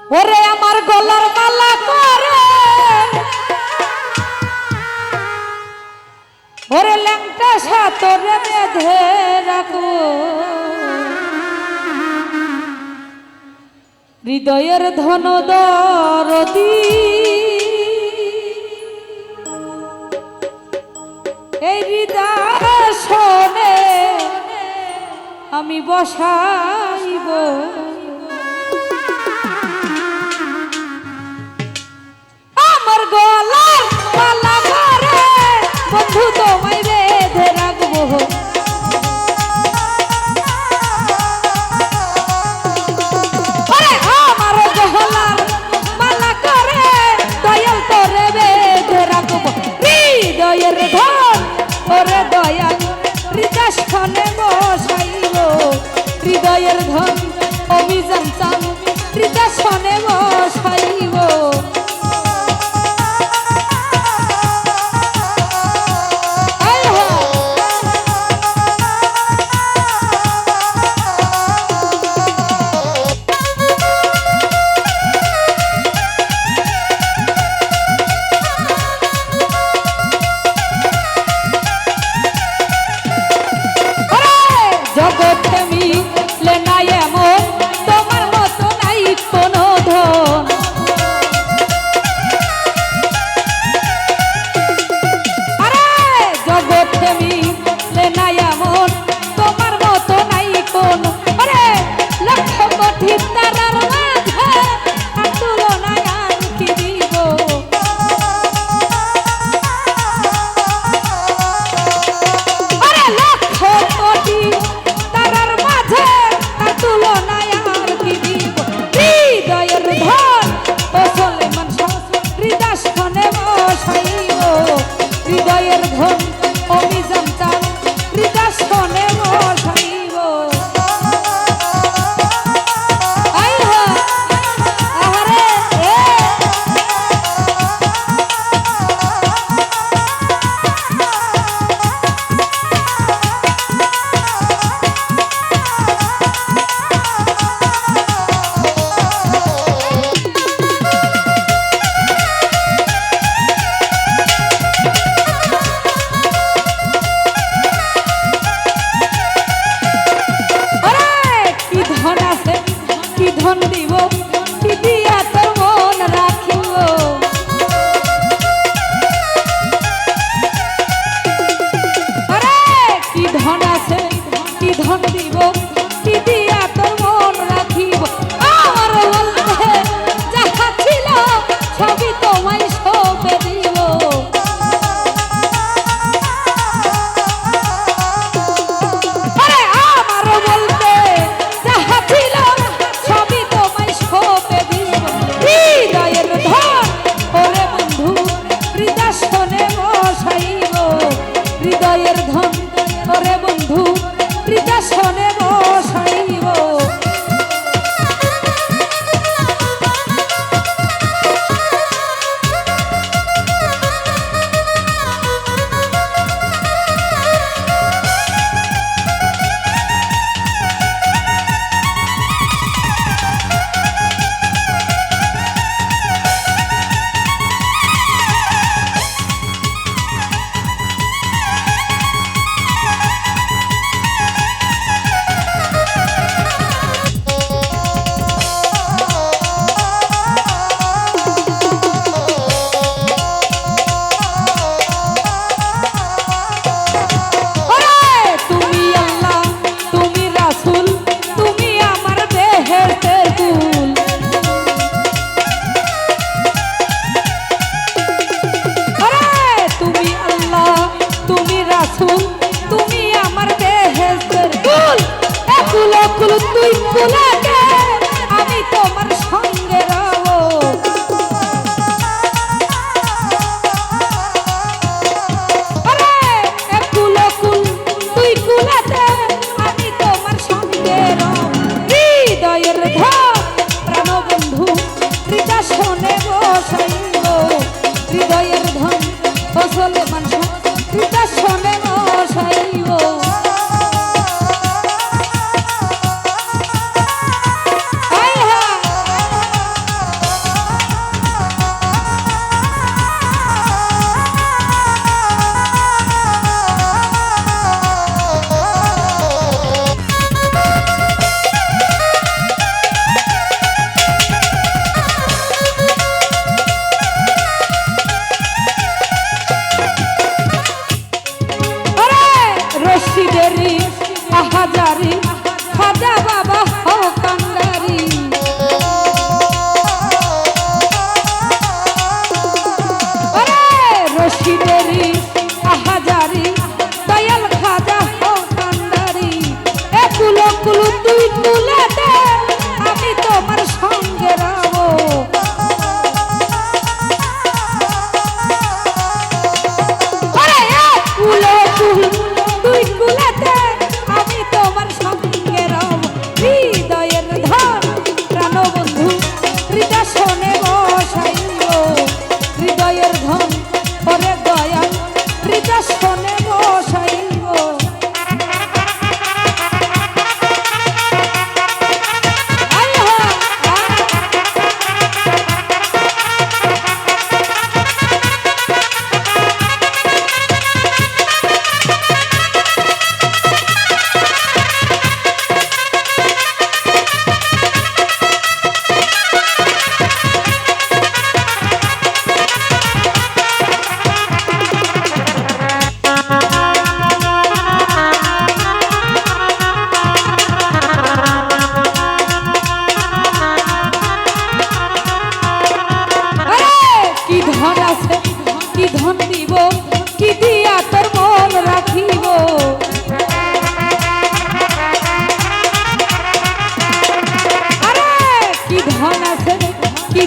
ওরে আমার গলার মালা করে ওরে ল্যাংটা সাতরে বেঁধে রাখো হৃদয়ের ধন দরদি এই হৃদয় শোনে আমি বসাইব আমার গলার মালা করে বন্ধু তোমায় বেঁধে রাখবো আমার গলার মালা করে দয়াল তোরে বেঁধে রাখবো হৃদয়ের ধন ওরে দয়াল হৃদয় শোনে বসাইব হৃদয়ের ধন অভিযান চান হৃদয় শোনে বসাইব জগৎ মিলে নাই এমন তোমার মতো নাই কোনো ধন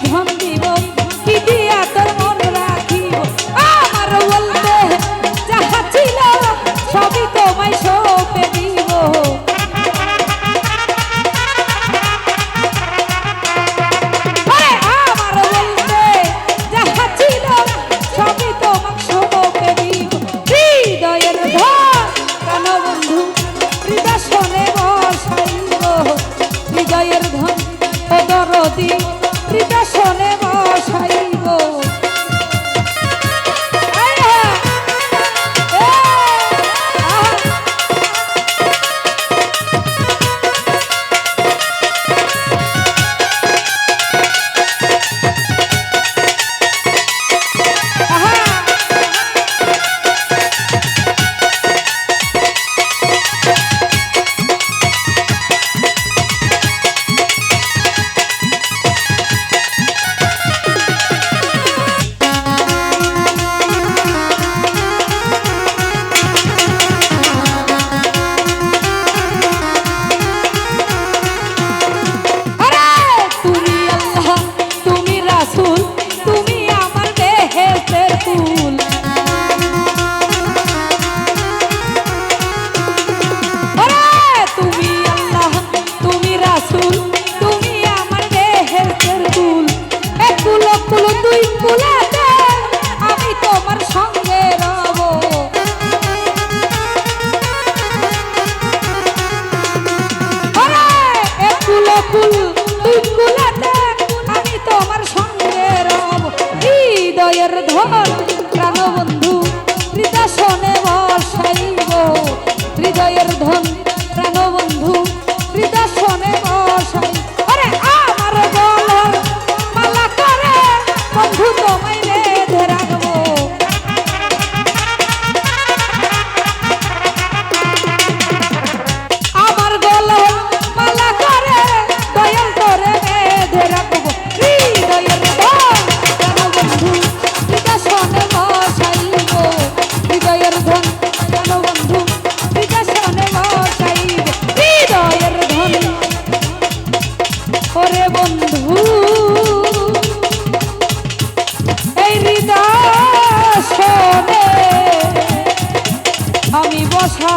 ধন দিব কি দিয়া তোর মন রাখিব আমার বলতে যাহা ছিল সবই তোমায় সঁপে দিব আমার বলতে যাহা ছিল সবই তোমায় সঁপে দিব হৃদয়ের ধন প্রাণবন্ধু হৃদয় বসাইব হৃদয়ের ধন ও দরদি হৃদয় বসাইব আমি তোমার সঙ্গে রব কুল দুই কুলাতে আমি তোমার সঙ্গে রব হৃদয়ের ধন প্রাণবন্ধু হৃদয় বসাইব হৃদয়ের ধন প্রাণবন্ধু হৃদয় বসাই আরে আমার গলার মালা করে বন্ধু তোমায় বেঁধে রাখবো আমার গলার মালা করে দয়াল করে বেঁধে রাখবো হৃদয়ের ধন প্রাণবন্ধু হৃদয় বসাইব হৃদয়ের ধন প্রাণবন্ধু হৃদয় বসাইব হৃদয়ের ধন ওরে বন্ধু এই হৃদয় আমি বসা